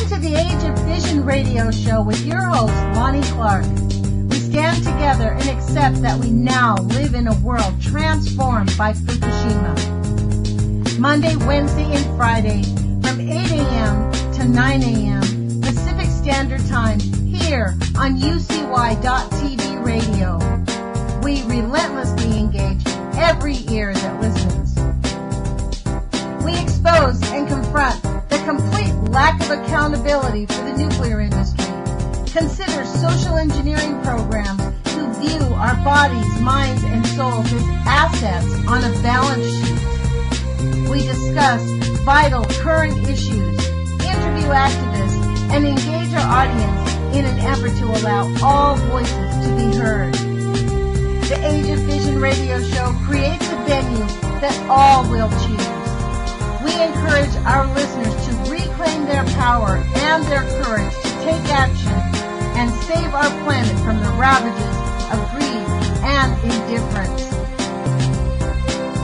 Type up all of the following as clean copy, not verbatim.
Listen to the Age of Fission radio show with your host, Lonnie Clark. We stand together and accept that we now live in a world transformed by Fukushima. Monday, Wednesday, and Friday from 8 a.m. to 9 a.m. Pacific Standard Time here on UCY.TV radio. We relentlessly engage every ear that listens. We expose and confront the complete lack of accountability for the nuclear industry. Consider social engineering programs who view our bodies, minds, and souls as assets on a balance sheet. We discuss vital current issues, interview activists, and engage our audience in an effort to allow all voices to be heard. The Age of Fission radio show creates a venue that all will choose. We encourage our listeners to reclaim their power and their courage to take action and save our planet from the ravages of greed and indifference.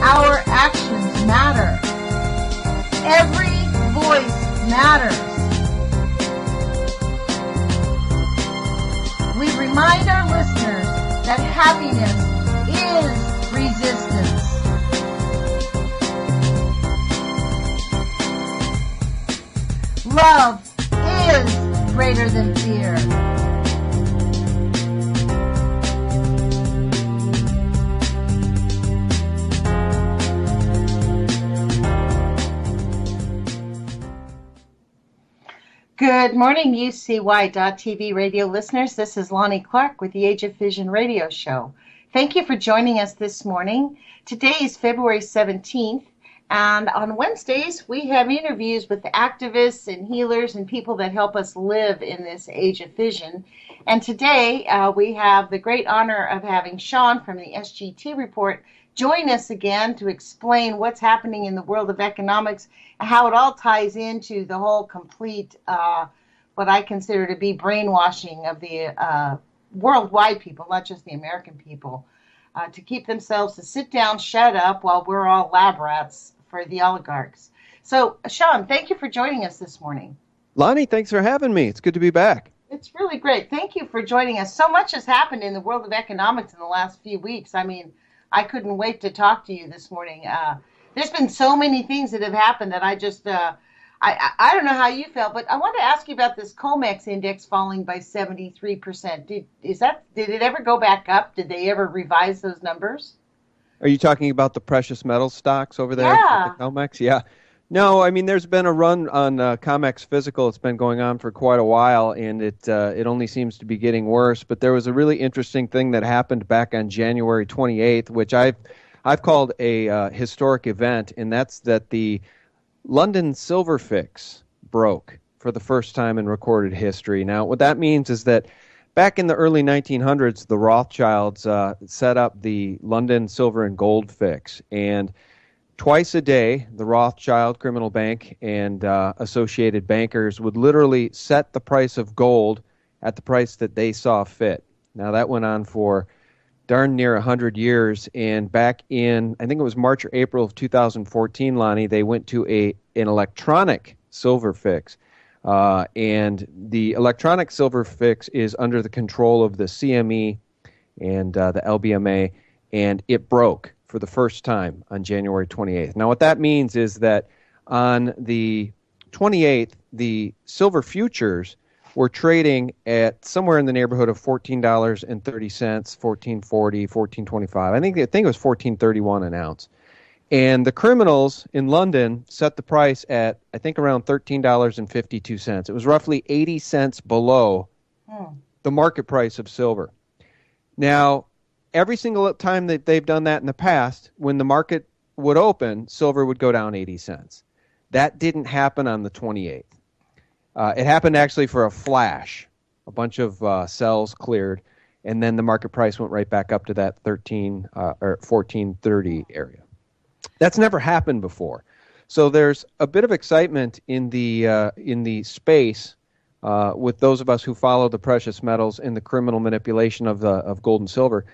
Our actions matter. Every voice matters. We remind our listeners that happiness is resistance. Love is greater than fear. Good morning, UCY.TV radio listeners. This is Lonnie Clark with the Age of Fission radio show. Thank you for joining us this morning. Today is February 17th. And on Wednesdays, we have interviews with activists and healers and people that help us live in this age of fission. And today, we have the great honor of having Sean from the SGT Report join us again to explain what's happening in the world of economics, how it all ties into the whole complete, what I consider to be brainwashing of the worldwide people, not just the American people, to keep themselves to sit down, shut up, while we're all lab rats for the oligarchs. So, Sean, thank you for joining us this morning. Lonnie, thanks for having me. It's good to be back. It's really great. Thank you for joining us. So much has happened in the world of economics in the last few weeks. I mean, I couldn't wait to talk to you this morning. There's been so many things that have happened that I just, I don't know how you felt, but I want to ask you about this COMEX index falling by 73%. Did it ever go back up? Did they ever revise those numbers? Are you talking about the precious metal stocks over there Yeah. at the COMEX? Yeah. No, I mean, there's been a run on COMEX Physical. It's been going on for quite a while, and it only seems to be getting worse. But there was a really interesting thing that happened back on January 28th, which I've called a historic event, and that's that the London Silver Fix broke for the first time in recorded history. Now, what that means is that back in the early 1900s, the Rothschilds set up the London Silver and Gold Fix, and twice a day, the Rothschild Criminal Bank and associated bankers would literally set the price of gold at the price that they saw fit. Now, that went on for darn near 100 years, and back in, I think it was March or April of 2014, Lonnie, they went to an electronic silver fix. And the electronic silver fix is under the control of the CME and the LBMA, and it broke for the first time on January 28th. Now, what that means is that on the 28th, the silver futures were trading at somewhere in the neighborhood of $14.30, $14.40, $14.25. I think it was $14.31 an ounce. And the criminals in London set the price at, I think, around $13.52. It was roughly 80 cents below the market price of silver. Now, every single time that they've done that in the past, when the market would open, silver would go down 80 cents. That didn't happen on the 28th. It happened actually for a flash. A bunch of sells cleared, and then the market price went right back up to that 13 or 14.30 area. That's never happened before. So there's a bit of excitement in the space with those of us who follow the precious metals and the criminal manipulation of gold and silver.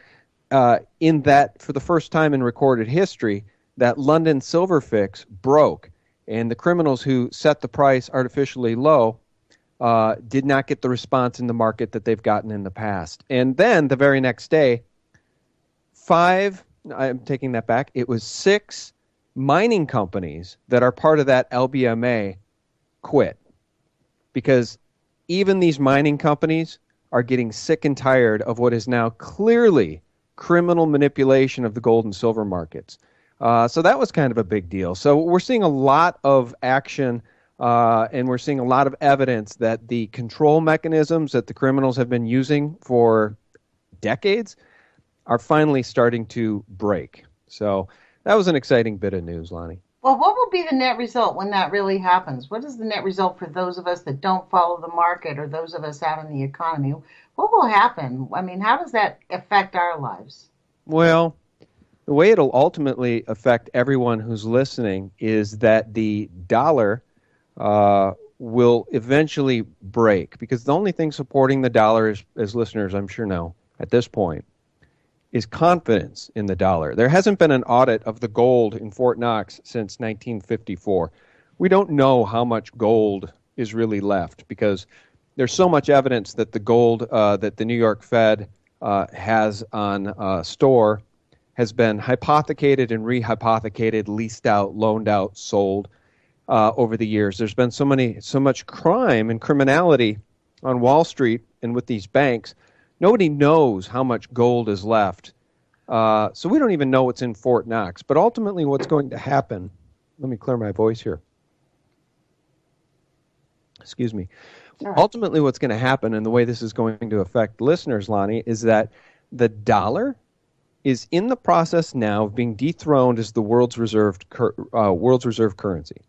In that, for the first time in recorded history, that London silver fix broke, and the criminals who set the price artificially low did not get the response in the market that they've gotten in the past. And then the very next day, I'm taking that back, it was 6 mining companies that are part of that LBMA quit. Because even these mining companies are getting sick and tired of what is now clearly criminal manipulation of the gold and silver markets. So that was kind of a big deal. So we're seeing a lot of action, and we're seeing a lot of evidence that the control mechanisms that the criminals have been using for decades are finally starting to break. So that was an exciting bit of news, Lonnie. Well, what will be the net result when that really happens? What is the net result for those of us that don't follow the market or those of us out in the economy? What will happen? I mean, how does that affect our lives? Well, the way it'll ultimately affect everyone who's listening is that the dollar will eventually break, because the only thing supporting the dollar is, as listeners I'm sure know at this point, is confidence in the dollar. There hasn't been an audit of the gold in Fort Knox since 1954. We don't know how much gold is really left, because there's so much evidence that the gold that the New York Fed has on store has been hypothecated and rehypothecated, leased out, loaned out, sold over the years. There's been so much crime and criminality on Wall Street and with these banks. Nobody knows how much gold is left. So we don't even know what's in Fort Knox. But ultimately what's going to happen, let me clear my voice here. Excuse me. Right. Ultimately what's going to happen, and the way this is going to affect listeners, Lonnie, is that the dollar is in the process now of being dethroned as the world's reserve currency,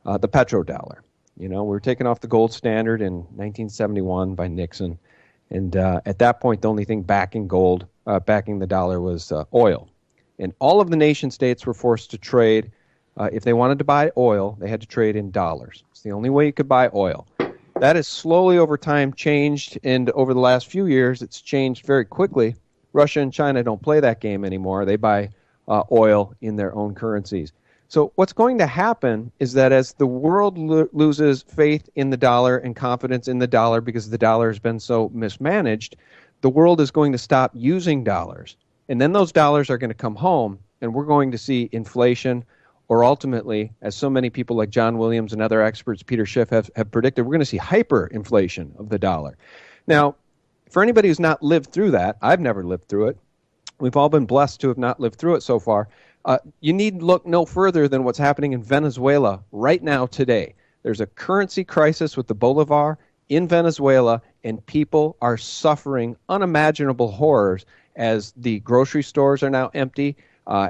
the petrodollar. You know, we were taken off the gold standard in 1971 by Nixon. And at that point, the only thing backing the dollar was oil. And all of the nation states were forced to trade. If they wanted to buy oil, they had to trade in dollars. It's the only way you could buy oil. That has slowly over time changed, and over the last few years, it's changed very quickly. Russia and China don't play that game anymore. They buy oil in their own currencies. So what's going to happen is that as the world loses faith in the dollar and confidence in the dollar because the dollar has been so mismanaged, the world is going to stop using dollars. And then those dollars are going to come home, and we're going to see inflation, or ultimately, as so many people like John Williams and other experts, Peter Schiff, have predicted, we're going to see hyperinflation of the dollar. Now, for anybody who's not lived through that, I've never lived through it. We've all been blessed to have not lived through it so far. You need look no further than what's happening in Venezuela right now today. There's a currency crisis with the bolivar in Venezuela, and people are suffering unimaginable horrors as the grocery stores are now empty,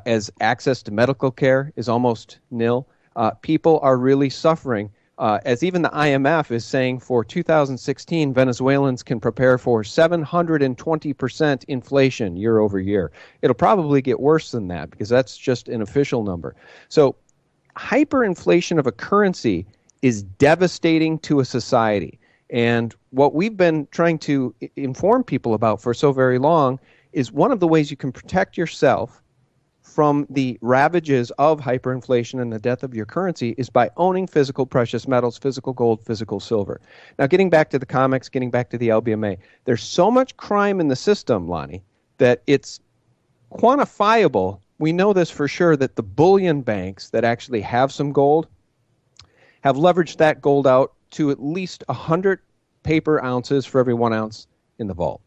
as access to medical care is almost nil. People are really suffering, as even the IMF is saying for 2016, Venezuelans can prepare for 720% inflation year over year. It'll probably get worse than that because that's just an official number. So hyperinflation of a currency is devastating to a society. And what we've been trying to inform people about for so very long is one of the ways you can protect yourself from the ravages of hyperinflation and the death of your currency is by owning physical precious metals, physical gold, physical silver. Now, getting back to the comics, getting back to the LBMA, there's so much crime in the system, Lonnie, that it's quantifiable. We know this for sure, that the bullion banks that actually have some gold have leveraged that gold out to at least 100 paper ounces for every 1 ounce in the vault.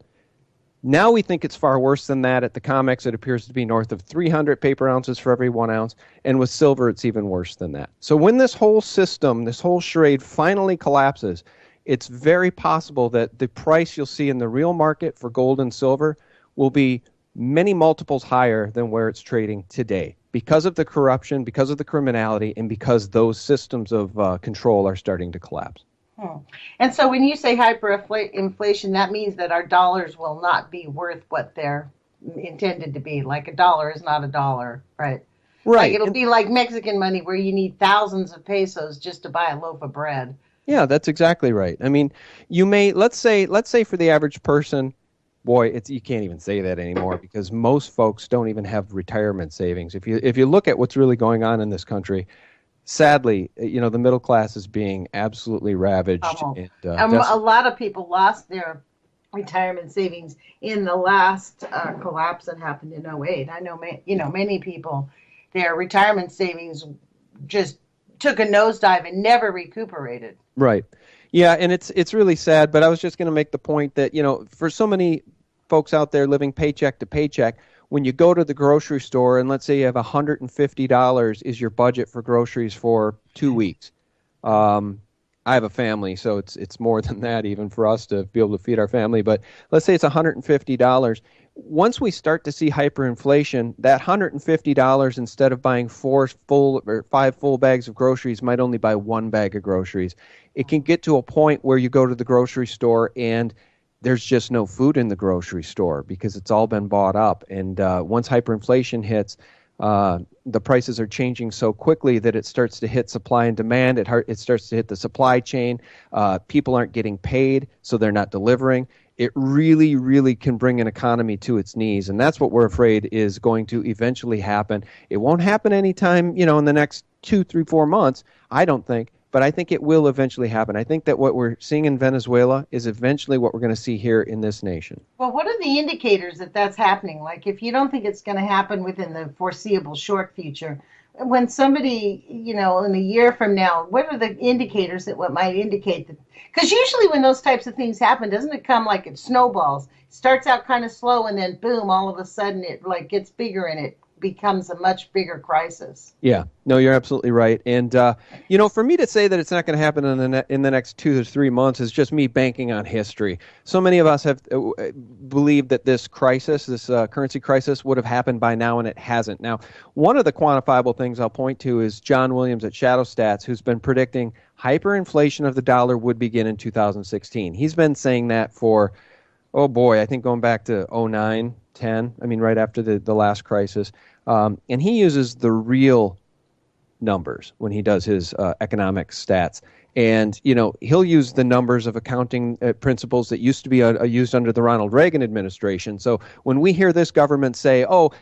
Now we think it's far worse than that. At the COMEX, it appears to be north of 300 paper ounces for every 1 ounce. And with silver, it's even worse than that. So when this whole system, this whole charade finally collapses, it's very possible that the price you'll see in the real market for gold and silver will be many multiples higher than where it's trading today because of the corruption, because of the criminality, and because those systems of control are starting to collapse. And so when you say hyperinflation, that means that our dollars will not be worth what they're intended to be. Like a dollar is not a dollar, right? Right. Like it'll be like Mexican money where you need thousands of pesos just to buy a loaf of bread. Yeah, that's exactly right. I mean, you may, let's say for the average person, boy, you can't even say that anymore because most folks don't even have retirement savings. If you look at what's really going on in this country, sadly, the middle class is being absolutely ravaged. Pummeled. And A lot of people lost their retirement savings in the last collapse that happened in '08. I know, many people, their retirement savings just took a nosedive and never recuperated. right. Yeah, and it's really sad, but I was just going to make the point that, for so many folks out there living paycheck to paycheck, when you go to the grocery store and let's say you have $150 is your budget for groceries for 2 weeks. I have a family, so it's more than that even for us to be able to feed our family. But let's say it's $150. Once we start to see hyperinflation, that $150, instead of buying 5 full bags of groceries, might only buy 1 bag of groceries. It can get to a point where you go to the grocery store and there's just no food in the grocery store because it's all been bought up. And once hyperinflation hits, the prices are changing so quickly that it starts to hit supply and demand. It starts to hit the supply chain. People aren't getting paid, so they're not delivering. It really, really can bring an economy to its knees, and that's what we're afraid is going to eventually happen. It won't happen anytime, in the next 2, 3, 4 months, I don't think, but I think it will eventually happen. I think that what we're seeing in Venezuela is eventually what we're going to see here in this nation. Well, what are the indicators that that's happening? Like, if you don't think it's going to happen within the foreseeable short future, when somebody, in a year from now, what are the indicators that what might indicate that? Because usually when those types of things happen, doesn't it come like it snowballs? It starts out kind of slow and then boom, all of a sudden it like gets bigger and it becomes a much bigger crisis. Yeah, no, you're absolutely right. And, for me to say that it's not going to happen in the next 2 to 3 months is just me banking on history. So many of us have believed that this crisis, this currency crisis, would have happened by now, and it hasn't. Now, one of the quantifiable things I'll point to is John Williams at Shadow Stats, who's been predicting hyperinflation of the dollar would begin in 2016. He's been saying that for, oh boy, I think going back to 09, 10, right after the last crisis. And he uses the real numbers when he does his economic stats. And, he'll use the numbers of accounting principles that used to be used under the Ronald Reagan administration. So when we hear this government say, oh,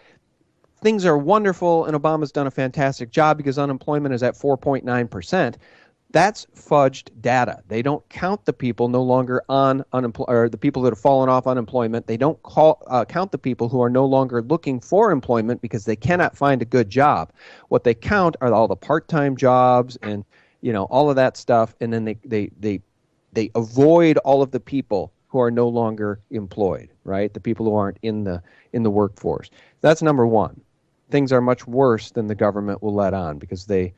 things are wonderful and Obama's done a fantastic job because unemployment is at 4.9%, that's fudged data. They don't count the people no longer on unemployment, or the people that have fallen off unemployment. They don't count the people who are no longer looking for employment because they cannot find a good job. What they count are all the part-time jobs and all of that stuff, and then they avoid all of the people who are no longer employed, right? The people who aren't in the workforce. That's number one. Things are much worse than the government will let on because they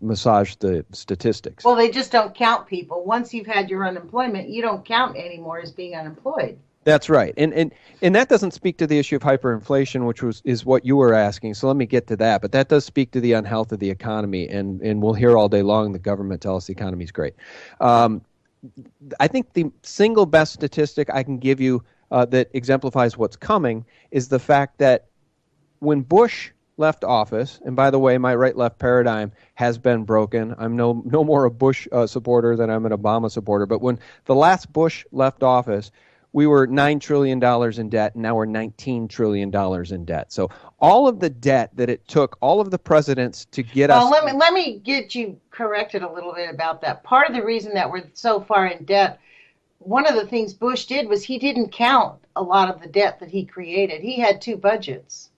massage the statistics. Well, they just don't count people. Once you've had your unemployment, you don't count anymore as being unemployed. That's right. And that doesn't speak to the issue of hyperinflation, which is what you were asking. So let me get to that. But that does speak to the unhealth of the economy. And we'll hear all day long the government tell us the economy is great. I think the single best statistic I can give you that exemplifies what's coming is the fact that when Bush left office, and by the way, my right-left paradigm has been broken. I'm no more a Bush supporter than I'm an Obama supporter. But when the last Bush left office, we were $9 trillion in debt, and now we're $19 trillion in debt. So all of the debt that it took all of the presidents to get us... Well, let me get you corrected a little bit about that. Part of the reason that we're so far in debt, one of the things Bush did was he didn't count a lot of the debt that he created. He had 2 budgets.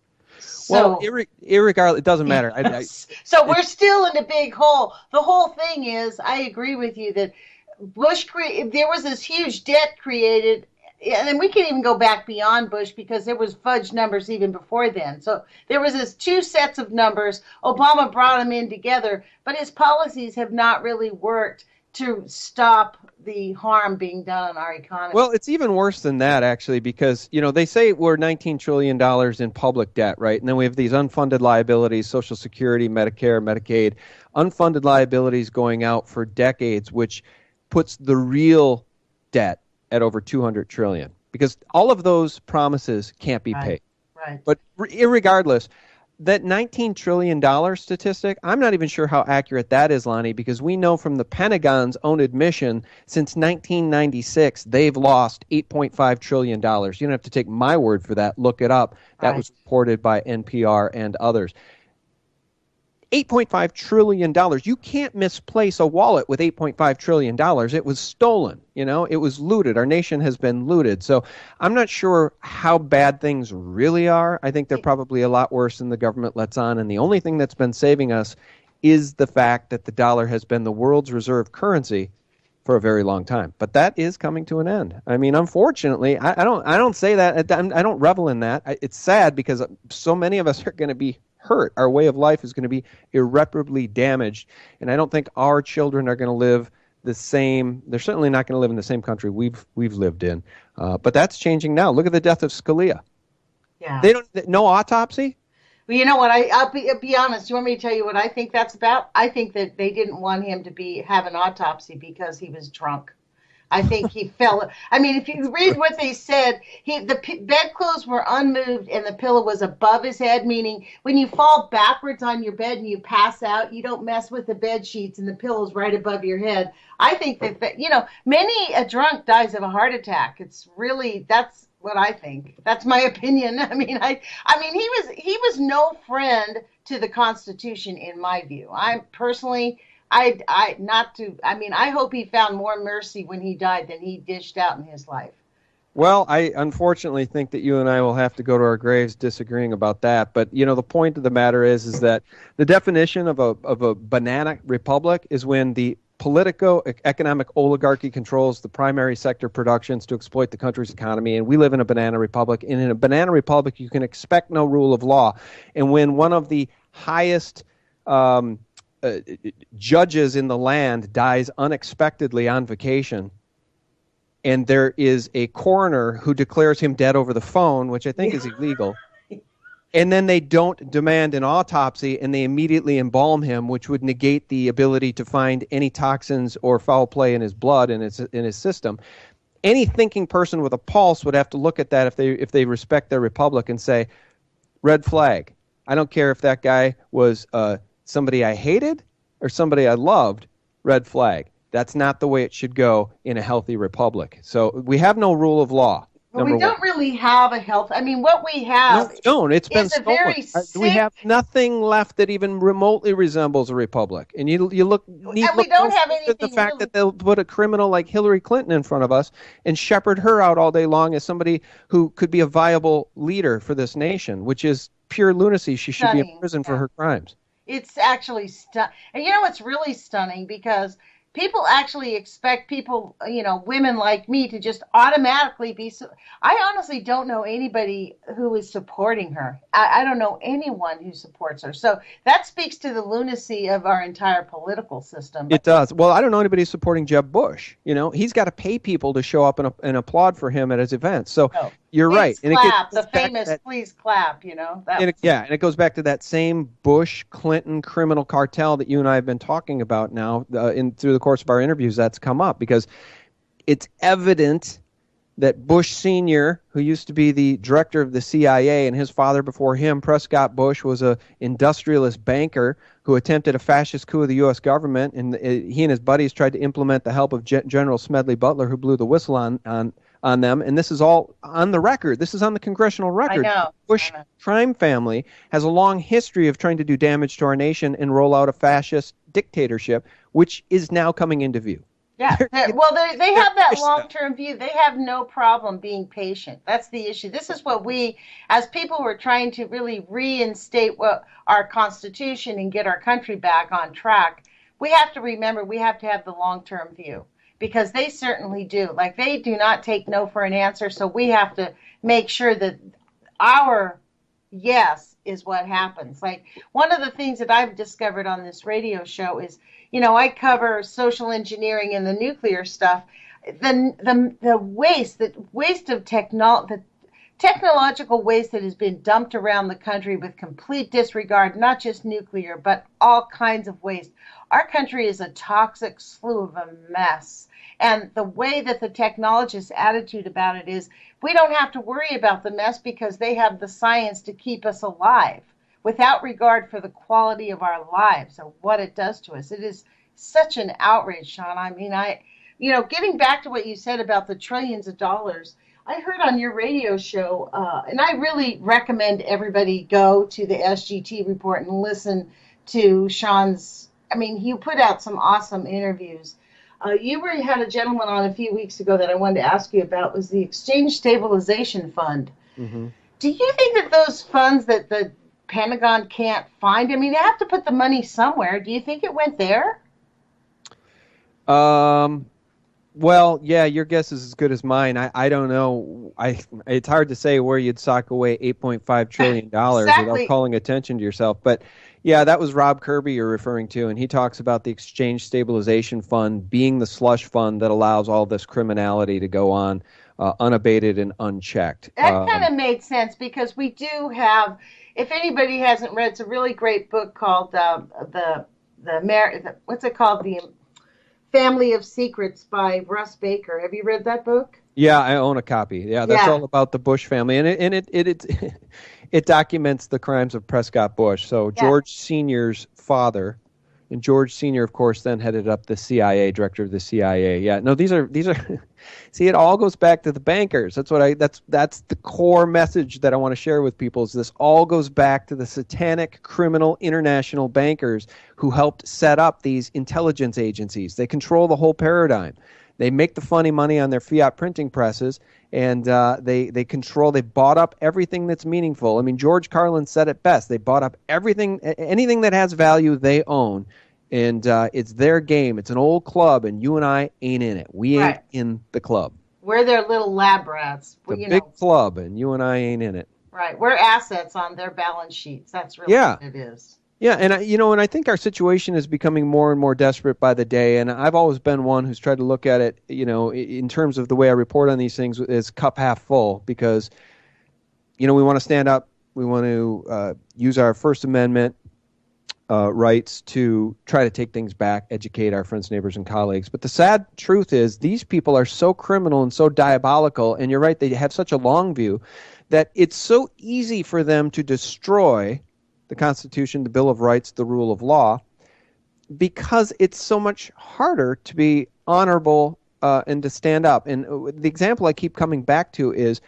Well, irregardless, it doesn't matter. So we're still in a big hole. The whole thing is, I agree with you that there was this huge debt created, and we can even go back beyond Bush because there was fudge numbers even before then. So there was this 2 sets of numbers. Obama brought them in together, but his policies have not really worked to stop the harm being done on our economy. Well, it's even worse than that, actually, because, they say we're $19 trillion in public debt, right? And then we have these unfunded liabilities, Social Security, Medicare, Medicaid, unfunded liabilities going out for decades, which puts the real debt at over $200 trillion, because all of those promises can't be paid. Right. But irregardless, that $19 trillion statistic, I'm not even sure how accurate that is, Lonnie, because we know from the Pentagon's own admission, since 1996, they've lost $8.5 trillion. You don't have to take my word for that. Look it up. That was reported by NPR and others. $8.5 trillion. You can't misplace a wallet with $8.5 trillion. It was stolen. It was looted. Our nation has been looted. So I'm not sure how bad things really are. I think they're probably a lot worse than the government lets on. And the only thing that's been saving us is the fact that the dollar has been the world's reserve currency for a very long time. But that is coming to an end. I mean, unfortunately, I don't say that. I don't revel in that. It's sad because so many of us are going to be hurt. Our way of life is going to be irreparably damaged. And I don't think our children are going to live the same. They're certainly not going to live in the same country we've lived in. But that's changing now. Look at the death of Scalia. Yeah. No autopsy? Well, you know what? I'll be honest. You want me to tell you what I think that's about? I think that they didn't want him to have an autopsy because he was drunk. I think he fell. I mean, if you read what they said, the bedclothes were unmoved and the pillow was above his head, meaning when you fall backwards on your bed and you pass out, you don't mess with the bed sheets and the pillow's right above your head. I think that many a drunk dies of a heart attack. That's what I think. That's my opinion. I mean, he was no friend to the Constitution in my view. I hope he found more mercy when he died than he dished out in his life. Well, I unfortunately think that you and I will have to go to our graves disagreeing about that. But, the point of the matter is that the definition of a banana republic is when the politico-economic oligarchy controls the primary sector productions to exploit the country's economy. And we live in a banana republic. And in a banana republic, you can expect no rule of law. And when one of the highest judges in the land dies unexpectedly on vacation, and there is a coroner who declares him dead over the phone, which I think is illegal, and then they don't demand an autopsy and they immediately embalm him, which would negate the ability to find any toxins or foul play in his blood and in his system. Any thinking person with a pulse would have to look at that if they respect their republic and say, red flag. I don't care if that guy was somebody I hated or somebody I loved, red flag. That's not the way it should go in a healthy republic. So we have no rule of law. Well, we don't really have a health. I mean, what we have It's been is a very sick. We have nothing left that even remotely resembles a republic. And you look. And we don't have anything. The fact that they'll put a criminal like Hillary Clinton in front of us and shepherd her out all day long as somebody who could be a viable leader for this nation, which is pure lunacy. She should be in prison for her crimes. It's actually stunning. And you know what's really stunning? Because people actually expect people, women like me to just automatically be. I honestly don't know anybody who is supporting her. I don't know anyone who supports her. So that speaks to the lunacy of our entire political system. It does. Well, I don't know anybody supporting Jeb Bush. He's got to pay people to show up and applaud for him at his events. So you're right. And clap, the famous please clap, And it goes back to that same Bush-Clinton criminal cartel that you and I have been talking about now through the course of our interviews. That's come up because it's evident that Bush Sr., who used to be the director of the CIA, and his father before him, Prescott Bush, was an industrialist banker who attempted a fascist coup of the U.S. government, and he and his buddies tried to implement the help of General Smedley Butler, who blew the whistle on them. And this is all on the record. This is on the congressional record. I know. Bush crime family has a long history of trying to do damage to our nation and roll out a fascist dictatorship, which is now coming into view. Yeah, well, they have that long-term view. They have no problem being patient. That's the issue. This is what we, as people who are trying to really reinstate our Constitution and get our country back on track, we have to remember we have to have the long-term view, because they certainly do. Like, they do not take no for an answer, so we have to make sure that our yes is what happens. Like, one of the things that I've discovered on this radio show is, I cover social engineering and the nuclear stuff. The waste of the technological waste that has been dumped around the country with complete disregard, not just nuclear, but all kinds of waste. Our country is a toxic slough of a mess. And the way that the technologists' attitude about it is, we don't have to worry about the mess because they have the science to keep us alive, without regard for the quality of our lives or what it does to us. It is such an outrage, Sean. I mean, getting back to what you said about the trillions of dollars, I heard on your radio show, and I really recommend everybody go to the SGT Report and listen to Sean's. I mean, you put out some awesome interviews. Had a gentleman on a few weeks ago that I wanted to ask you about was the Exchange Stabilization Fund. Mm-hmm. Do you think that those funds that the Pentagon can't find, I mean, they have to put the money somewhere. Do you think it went there? Well, yeah, your guess is as good as mine. I don't know. It's hard to say where you'd sock away $8.5 trillion Exactly. without calling attention to yourself. But yeah, that was Rob Kirby you're referring to, and he talks about the Exchange Stabilization Fund being the slush fund that allows all this criminality to go on unabated and unchecked. That kind of made sense because we do have, if anybody hasn't read, it's a really great book called what's it called? The Family of Secrets by Russ Baker. Have you read that book? Yeah, I own a copy. Yeah, that's all about the Bush family, and it documents the crimes of Prescott Bush. So George Sr.'s father, and George Sr., of course, then headed up the CIA, director of the CIA. Yeah, no, these are. See, it all goes back to the bankers. That's the core message that I want to share with people. Is this all goes back to the satanic criminal international bankers who helped set up these intelligence agencies. They control the whole paradigm. They make the funny money on their fiat printing presses, and they bought up everything that's meaningful. I mean, George Carlin said it best. They bought up anything that has value they own, and it's their game. It's an old club, and you and I ain't in it. We ain't in the club. We're their little lab rats. The big club, and you and I ain't in it. Right. We're assets on their balance sheets. That's really what it is. Yeah, and I think our situation is becoming more and more desperate by the day, and I've always been one who's tried to look at it, in terms of the way I report on these things, as cup half full, because, we want to stand up, we want to use our First Amendment rights to try to take things back, educate our friends, neighbors, and colleagues. But the sad truth is these people are so criminal and so diabolical, and you're right, they have such a long view, that it's so easy for them to destroy the Constitution, the Bill of Rights, the rule of law, because it's so much harder to be honorable and to stand up. And the example I keep coming back to is,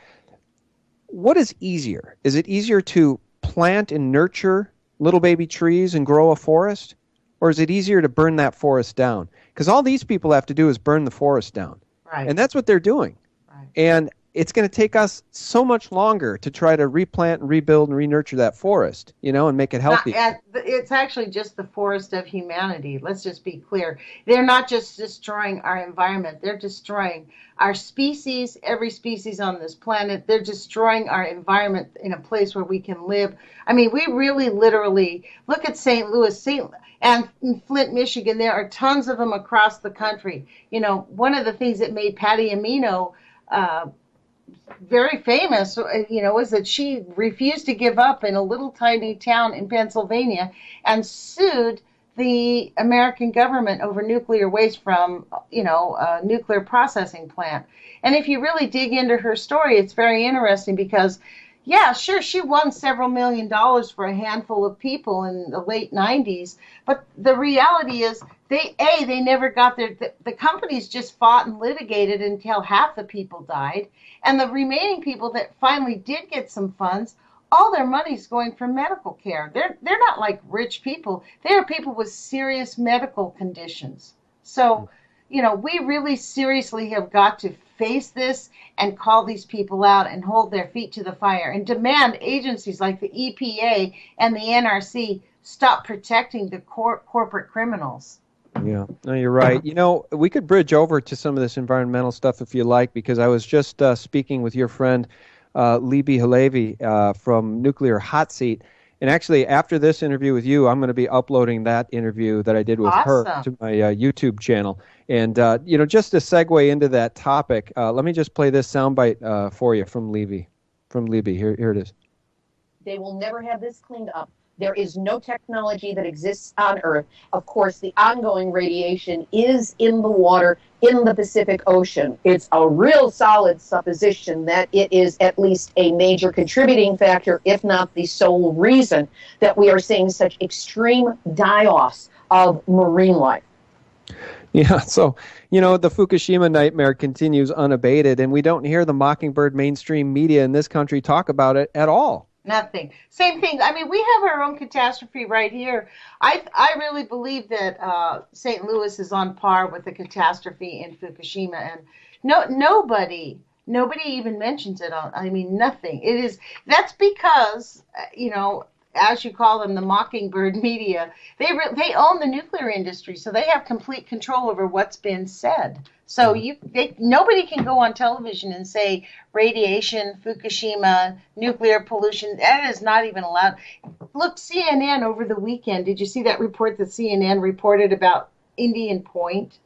what is easier? Is it easier to plant and nurture little baby trees and grow a forest? Or is it easier to burn that forest down? Because all these people have to do is burn the forest down. Right. And that's what they're doing. Right. And it's going to take us so much longer to try to replant and rebuild and re-nurture that forest, and make it healthy. It's actually just the forest of humanity. Let's just be clear. They're not just destroying our environment. They're destroying our species, every species on this planet. They're destroying our environment in a place where we can live. I mean, we really literally, look at St. Louis, and in Flint, Michigan, there are tons of them across the country. One of the things that made Patty Amino very famous, was that she refused to give up in a little tiny town in Pennsylvania and sued the American government over nuclear waste from, a nuclear processing plant. And if you really dig into her story, it's very interesting because, yeah, sure, she won several $1 million for a handful of people in the late 90s, but the reality is they never got the companies just fought and litigated until half the people died, and the remaining people that finally did get some funds, all their money's going for medical care. They're not like rich people. They are people with serious medical conditions. So, we really seriously have got to face this and call these people out and hold their feet to the fire and demand agencies like the EPA and the NRC stop protecting the corporate criminals. Yeah, no, you're right. We could bridge over to some of this environmental stuff if you like, because I was just speaking with your friend Libby Halevi from Nuclear Hot Seat. And actually, after this interview with you, I'm going to be uploading that interview that I did with her to my YouTube channel. And, just to segue into that topic, let me just play this soundbite for you from Libby. Here it is. They will never have this cleaned up. There is no technology that exists on Earth. Of course, the ongoing radiation is in the water in the Pacific Ocean. It's a real solid supposition that it is at least a major contributing factor, if not the sole reason, that we are seeing such extreme die-offs of marine life. Yeah, so, the Fukushima nightmare continues unabated, and we don't hear the Mockingbird mainstream media in this country talk about it at all. Nothing. Same thing. I mean, we have our own catastrophe right here. I really believe that St. Louis is on par with the catastrophe in Fukushima, and nobody even mentions it. I mean, nothing. It is that's because as you call them, the mockingbird media. They own the nuclear industry, so they have complete control over what's been said. So nobody can go on television and say radiation, Fukushima, nuclear pollution. That is not even allowed. Look, CNN over the weekend. Did you see that report that CNN reported about Indian Point?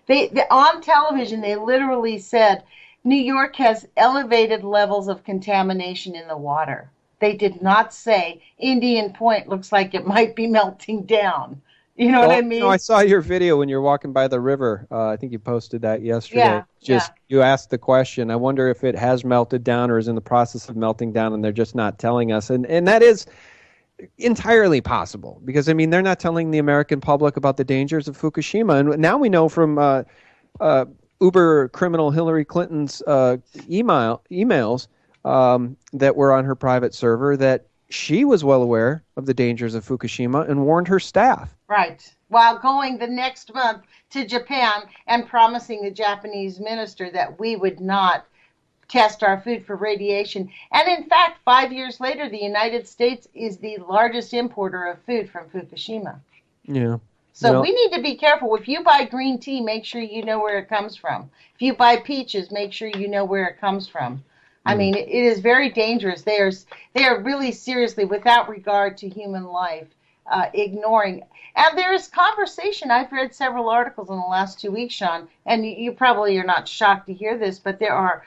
They on television they literally said New York has elevated levels of contamination in the water. They did not say Indian Point looks like it might be melting down. You know what I mean? I saw your video when you're walking by the river. I think you posted that yesterday. You asked the question. I wonder if it has melted down or is in the process of melting down, and they're just not telling us. And that is entirely possible because, I mean, they're not telling the American public about the dangers of Fukushima. And now we know from uber criminal Hillary Clinton's emails that were on her private server that she was well aware of the dangers of Fukushima and warned her staff. Right. While going the next month to Japan and promising the Japanese minister that we would not test our food for radiation. And in fact, 5 years later, the United States is the largest importer of food from Fukushima. Yeah. So we need to be careful. If you buy green tea, make sure you know where it comes from. If you buy peaches, make sure you know where it comes from. I mean, it is very dangerous. They are really seriously, without regard to human life, ignoring. And there is conversation. I've read several articles in the last 2 weeks, Sean, and you probably are not shocked to hear this, but there are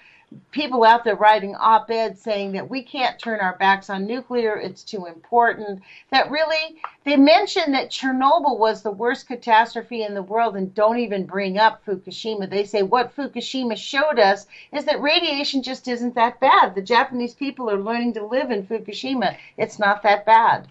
people out there writing op-eds saying that we can't turn our backs on nuclear, it's too important. That really, they mention that Chernobyl was the worst catastrophe in the world and don't even bring up Fukushima. They say what Fukushima showed us is that radiation just isn't that bad. The Japanese people are learning to live in Fukushima. It's not that bad.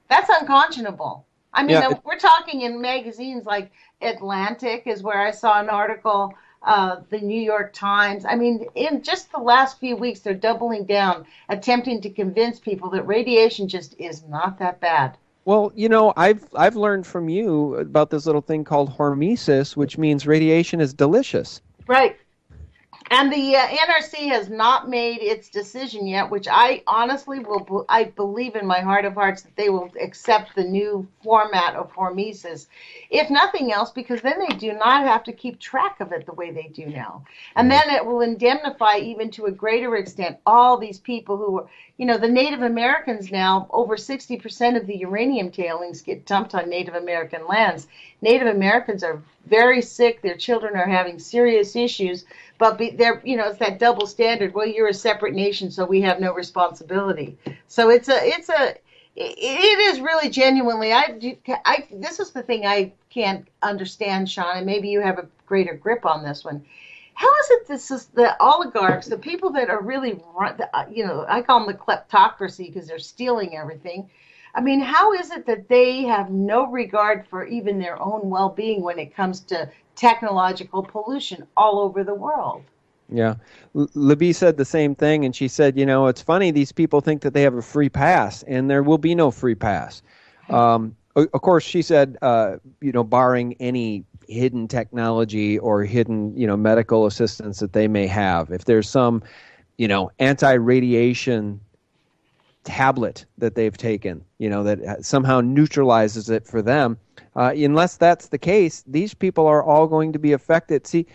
That's unconscionable. I mean, we're talking in magazines like Atlantic is where I saw an article, the New York Times. I mean, in just the last few weeks, they're doubling down, attempting to convince people that radiation just is not that bad. Well, I've learned from you about this little thing called hormesis, which means radiation is delicious. Right. And the NRC has not made its decision yet, which I honestly I believe in my heart of hearts that they will accept the new format of hormesis, if nothing else, because then they do not have to keep track of it the way they do now. And then it will indemnify even to a greater extent all these people who are, the Native Americans now, over 60% of the uranium tailings get dumped on Native American lands. Native Americans are very sick. Their children are having serious issues. But they're, it's that double standard. Well, you're a separate nation, so we have no responsibility. So it is really genuinely. This is the thing I can't understand, Sean, and maybe you have a greater grip on this one. How is it this is the oligarchs, the people that are really, I call them the kleptocracy because they're stealing everything. I mean, how is it that they have no regard for even their own well-being when it comes to technological pollution all over the world? Yeah. Libby said the same thing, and she said, it's funny, these people think that they have a free pass, and there will be no free pass. Of course, she said, barring any hidden technology or hidden, medical assistance that they may have. If there's some, anti-radiation tablet that they've taken, that somehow neutralizes it for them. Unless that's the case, these people are all going to be affected. See,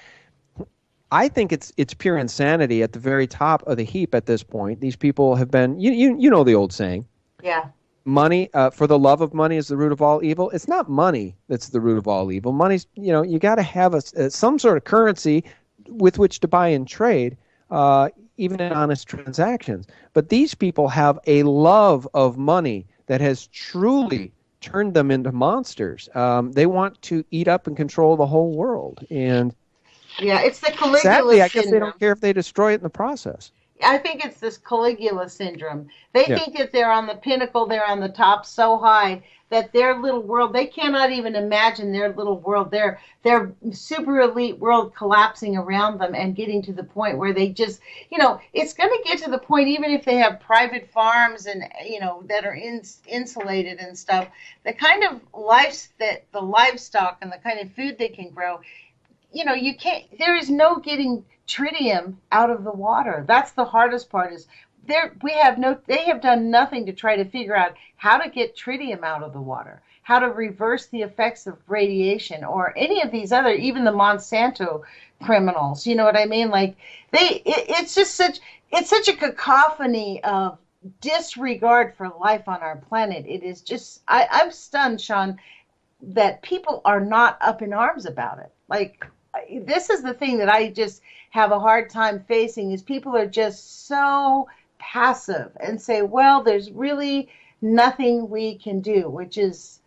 I think it's pure insanity at the very top of the heap at this point. These people have been, you know the old saying. Yeah. Money, for the love of money is the root of all evil. It's not money that's the root of all evil. Money's, you got to have some sort of currency with which to buy and trade, even in honest transactions. But these people have a love of money that has truly turned them into monsters. They want to eat up and control the whole world. And yeah, it's the Caligula sadly, I guess syndrome. they don't care if they destroy it in the process. I think it's this Caligula syndrome. They Yeah. think that they're on the pinnacle, they're on the top so high that their little world, they cannot even imagine their little world, their super elite world collapsing around them and getting to the point where they just, it's going to get to the point, even if they have private farms and, that are insulated and stuff, the kind of life that the livestock and the kind of food they can grow, you can't, there is no getting tritium out of the water. That's the hardest part is they have done nothing to try to figure out how to get tritium out of the water, how to reverse the effects of radiation or any of these other, even the Monsanto criminals. You know what I mean? Like it's such a cacophony of disregard for life on our planet. It is just, I'm stunned, Sean, that people are not up in arms about it. Like, this is the thing that I just have a hard time facing is people are just so passive and say, well, there's really nothing we can do, which is,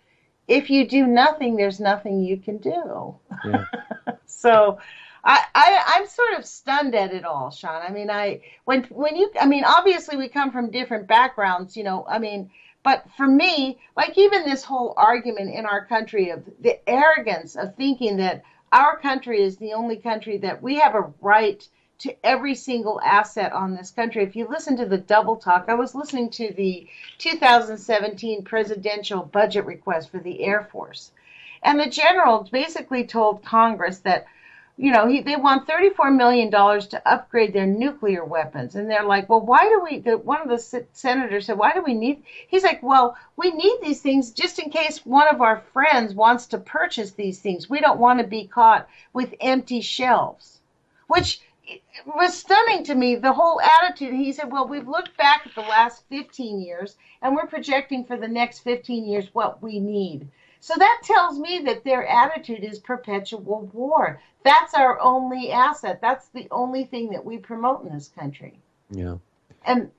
if you do nothing, there's nothing you can do. Yeah. So I'm sort of stunned at it all, Sean. I mean, obviously we come from different backgrounds, but for me, like even this whole argument in our country of the arrogance of thinking that our country is the only country that we have a right to every single asset on this country. If you listen to the double talk, I was listening to the 2017 presidential budget request for the Air Force. And the general basically told Congress that, they want $34 million to upgrade their nuclear weapons. And they're like, well, why do one of the senators said, why do we need, he's like, well, we need these things just in case one of our friends wants to purchase these things. We don't want to be caught with empty shelves, which was stunning to me, the whole attitude. He said, well, we've looked back at the last 15 years and we're projecting for the next 15 years what we need. So that tells me that their attitude is perpetual war. That's our only asset. That's the only thing that we promote in this country. Yeah. And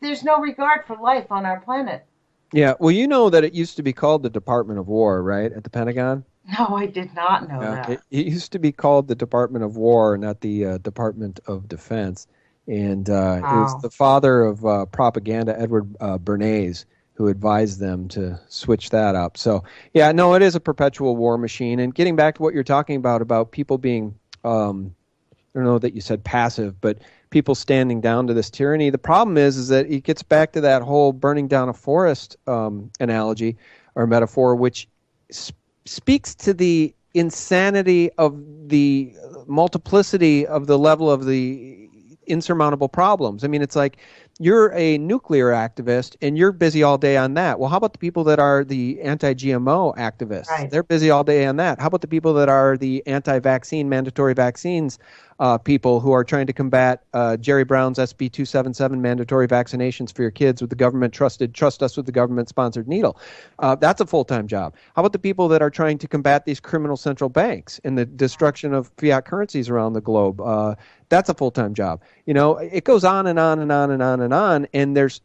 there's no regard for life on our planet. Yeah. Well, you know that it used to be called the Department of War, right, at the Pentagon? No, I did not know that. It used to be called the Department of War, not the Department of Defense. And It was the father of propaganda, Edward Bernays, who advised them to switch that up. So, yeah, no, it is a perpetual war machine. And getting back to what you're talking about people being, I don't know that you said passive, but people standing down to this tyranny. The problem is that it gets back to that whole burning down a forest analogy or metaphor, which speaks to the insanity of the multiplicity of the level of the insurmountable problems. I mean, it's like you're a nuclear activist and you're busy all day on that. Well, how about the people that are the anti-GMO activists? Right. They're busy all day on that. How about the people that are the anti-vaccine, mandatory vaccines people who are trying to combat Jerry Brown's SB 277 mandatory vaccinations for your kids with the government trust us with the government-sponsored needle? That's a full-time job. How about the people that are trying to combat these criminal central banks and the destruction of fiat currencies around the globe? That's a full-time job. It goes on and on and on and on and on, and there's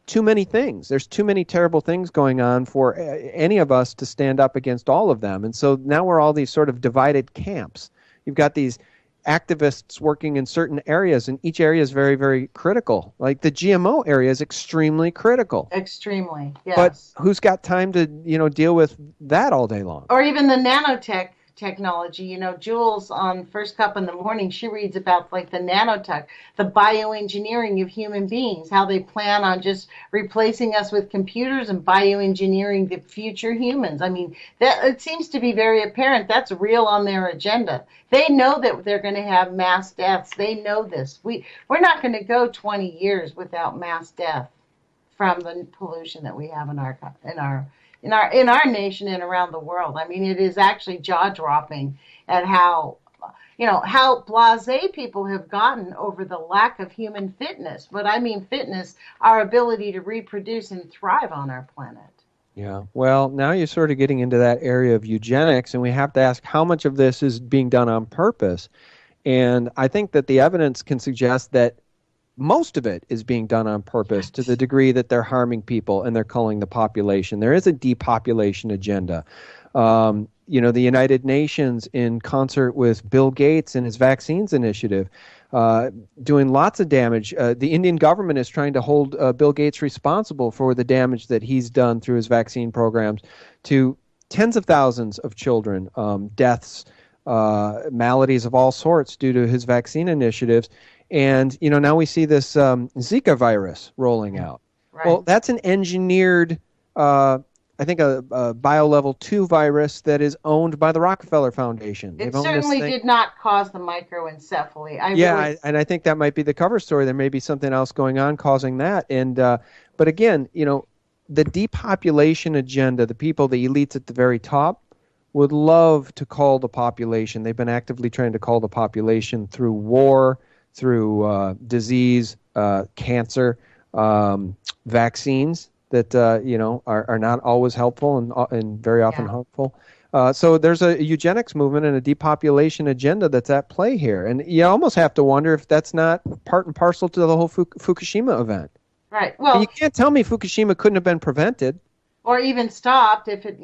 too many things. There's too many terrible things going on for any of us to stand up against all of them. And so now we're all these sort of divided camps. You've got these activists working in certain areas, and each area is very, very critical. Like the GMO area is extremely critical. Extremely, yes. But who's got time to, deal with that all day long? Or even the nanotech technology. Jules on First Cup in the Morning, she reads about like the nanotech, the bioengineering of human beings, how they plan on just replacing us with computers and bioengineering the future humans. I mean, that it seems to be very apparent that's real on their agenda. They know that they're going to have mass deaths. They know this. We're not going to go 20 years without mass death from the pollution that we have in our nation and around the world. I mean, it is actually jaw-dropping at how blasé people have gotten over the lack of human fitness. But I mean fitness, our ability to reproduce and thrive on our planet. Yeah. Well, now you're sort of getting into that area of eugenics, and we have to ask how much of this is being done on purpose. And I think that the evidence can suggest that most of it is being done on purpose to the degree that they're harming people and they're culling the population. There is a depopulation agenda. the United Nations in concert with Bill Gates and his vaccines initiative, doing lots of damage. The Indian government is trying to hold Bill Gates responsible for the damage that he's done through his vaccine programs to tens of thousands of children, deaths, maladies of all sorts due to his vaccine initiatives. And, now we see this Zika virus rolling out. Right. Well, that's an engineered, I think, a biolevel 2 virus that is owned by the Rockefeller Foundation. It certainly did not cause the microencephaly. And I think that might be the cover story. There may be something else going on causing that. And but again, the depopulation agenda, the people, the elites at the very top, would love to call the population. They've been actively trying to call the population through war, through disease, cancer, vaccines that are not always helpful and very often harmful. So there's a eugenics movement and a depopulation agenda that's at play here, and you almost have to wonder if that's not part and parcel to the whole Fukushima event. Right. Well, you can't tell me Fukushima couldn't have been prevented. Or even stopped if it,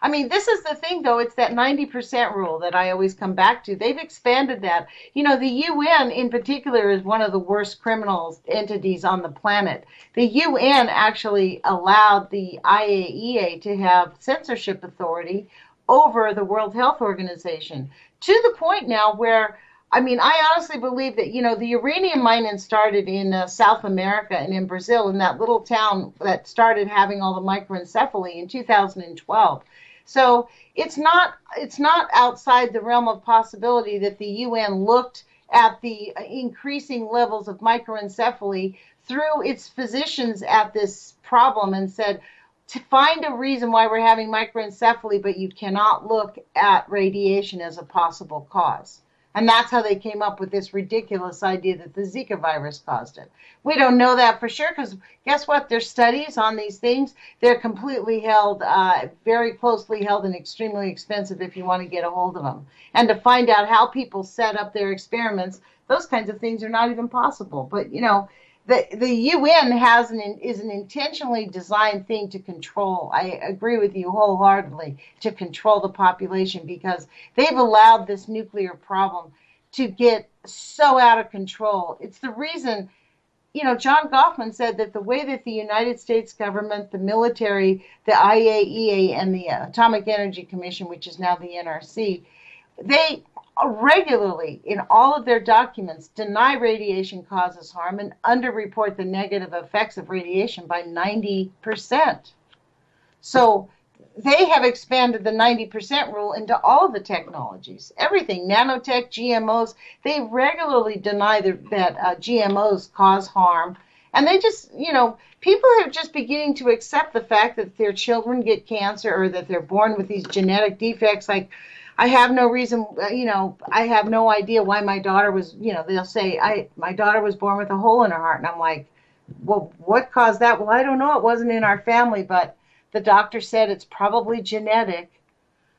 I mean, this is the thing, though. It's that 90% rule that I always come back to. They've expanded that. The UN in particular is one of the worst criminal entities on the planet. The UN actually allowed the IAEA to have censorship authority over the World Health Organization, to the point now where, I honestly believe that, the uranium mining started in South America and in Brazil, in that little town that started having all the microencephaly in 2012. So it's not outside the realm of possibility that the UN looked at the increasing levels of microencephaly through its physicians at this problem and said, to find a reason why we're having microencephaly, but you cannot look at radiation as a possible cause. And that's how they came up with this ridiculous idea that the Zika virus caused it. We don't know that for sure because guess what? There's studies on these things. They're completely held, very closely held, and extremely expensive if you want to get a hold of them. And to find out how people set up their experiments, those kinds of things are not even possible. But, the UN is an intentionally designed thing to control. I agree with you wholeheartedly, to control the population, because they've allowed this nuclear problem to get so out of control. It's the reason, John Goffman said that the way that the United States government, the military, the IAEA, and the Atomic Energy Commission, which is now the NRC, they regularly, in all of their documents, deny radiation causes harm and underreport the negative effects of radiation by 90%. So they have expanded the 90% rule into all of the technologies, everything, nanotech, GMOs. They regularly deny that GMOs cause harm. And they just, people are just beginning to accept the fact that their children get cancer or that they're born with these genetic defects. Like, I have no reason, I have no idea why my daughter was, they'll say, my daughter was born with a hole in her heart. And I'm like, well, what caused that? Well, I don't know. It wasn't in our family, but the doctor said it's probably genetic.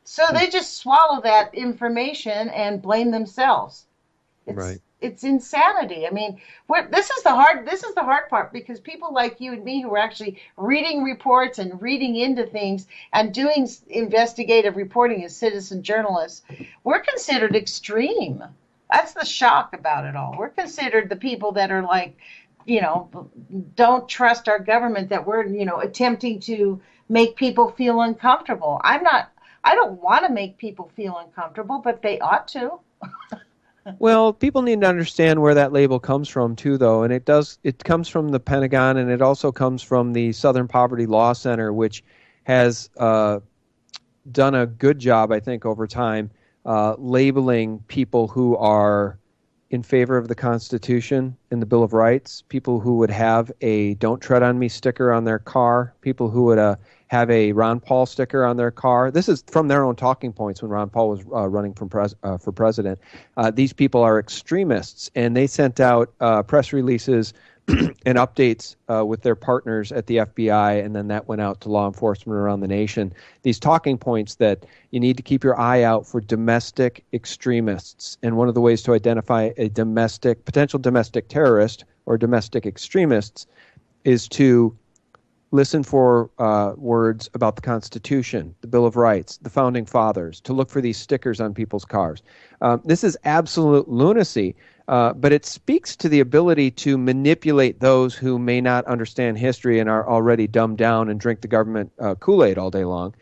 So they just swallow that information and blame themselves. It's insanity. I mean, this is the hard part, because people like you and me who are actually reading reports and reading into things and doing investigative reporting as citizen journalists, we're considered extreme. That's the shock about it all. We're considered the people that are like, don't trust our government, that we're, attempting to make people feel uncomfortable. I don't want to make people feel uncomfortable, but they ought to. Well, people need to understand where that label comes from, too, though, and it comes from the Pentagon, and it also comes from the Southern Poverty Law Center, which has done a good job, I think, over time, labeling people who are in favor of the Constitution and the Bill of Rights, people who would have a Don't Tread on Me sticker on their car, people who would have a Ron Paul sticker on their car. This is from their own talking points when Ron Paul was running for president. These people are extremists, and they sent out press releases and updates with their partners at the FBI, and then that went out to law enforcement around the nation. These talking points that you need to keep your eye out for domestic extremists, and one of the ways to identify a potential domestic terrorist or domestic extremists is to listen for words about the Constitution, the Bill of Rights, the Founding Fathers, to look for these stickers on people's cars. This is absolute lunacy, but it speaks to the ability to manipulate those who may not understand history and are already dumbed down and drink the government Kool-Aid all day long,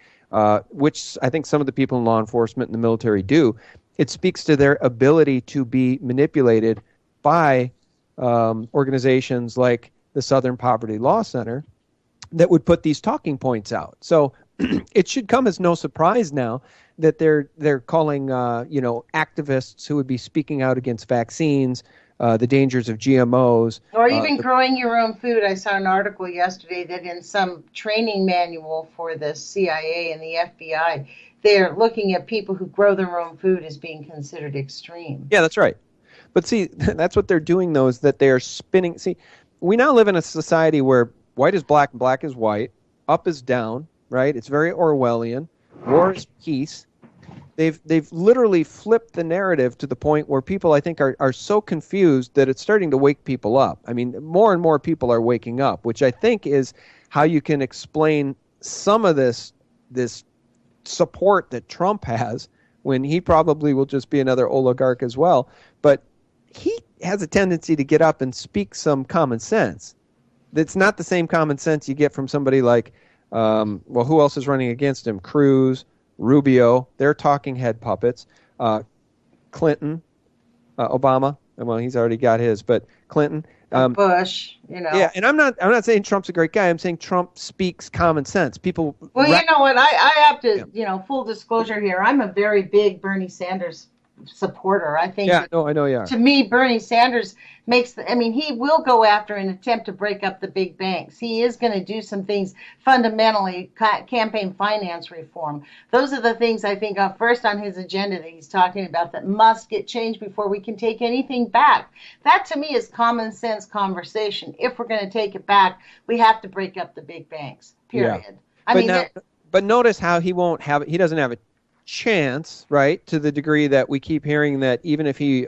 which I think some of the people in law enforcement and the military do. It speaks to their ability to be manipulated by organizations like the Southern Poverty Law Center that would put these talking points out. So it should come as no surprise now that they're calling activists who would be speaking out against vaccines, the dangers of GMOs, or even growing your own food. I saw an article yesterday that in some training manual for the CIA and the FBI, they're looking at people who grow their own food as being considered extreme. Yeah, that's right. But see, that's what they're doing, though, is that they are spinning. See, we now live in a society where white is black and black is white, up is down, right? It's very Orwellian. War is peace. They've literally flipped the narrative to the point where people, I think, are so confused that it's starting to wake people up. I mean, more and more people are waking up, which I think is how you can explain some of this support that Trump has, when he probably will just be another oligarch as well. But he has a tendency to get up and speak some common sense. That's not the same common sense you get from somebody like, who else is running against him? Cruz, Rubio, they're talking head puppets. Clinton, Obama, well, he's already got his, but Clinton. Bush, Yeah, and I'm not saying Trump's a great guy. I'm saying Trump speaks common sense. People. Well, you know what? I have to, full disclosure here. I'm a very big Bernie Sanders supporter. I think. Yeah, no, I know you are. To me, Bernie Sanders he will go after and attempt to break up the big banks. He is going to do some things fundamentally, campaign finance reform. Those are the things I think are first on his agenda that he's talking about that must get changed before we can take anything back. That to me is common sense conversation. If we're going to take it back, we have to break up the big banks, period. Yeah. But notice how he doesn't have a chance, right, to the degree that we keep hearing that even if he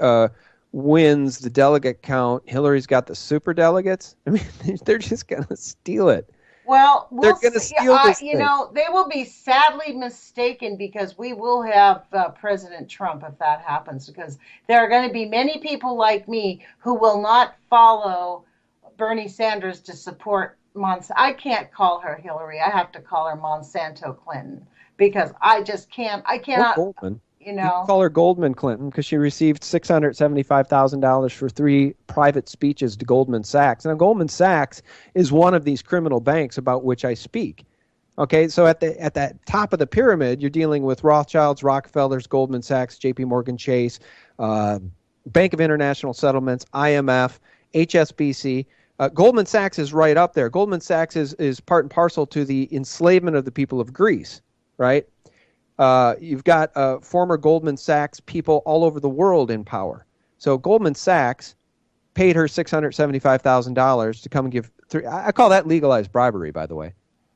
wins the delegate count, Hillary's got the super delegates. I mean, they're just going to steal it. Well, they're going to steal this thing. They will be sadly mistaken, because we will have President Trump if that happens, because there are going to be many people like me who will not follow Bernie Sanders to support Monsanto. I can't call her Hillary. I have to call her Monsanto Clinton, because I just can't. I cannot. Or Goldman. You can call her Goldman Clinton, because she received $675,000 for 3 private speeches to Goldman Sachs. Now, Goldman Sachs is one of these criminal banks about which I speak. Okay, so at that top of the pyramid, you're dealing with Rothschilds, Rockefellers, Goldman Sachs, J.P. Morgan Chase, Bank of International Settlements, IMF, HSBC. Goldman Sachs is right up there. Goldman Sachs is part and parcel to the enslavement of the people of Greece, right? You've got former Goldman Sachs people all over the world in power. So Goldman Sachs paid her $675,000 to come and give I call that legalized bribery, by the way.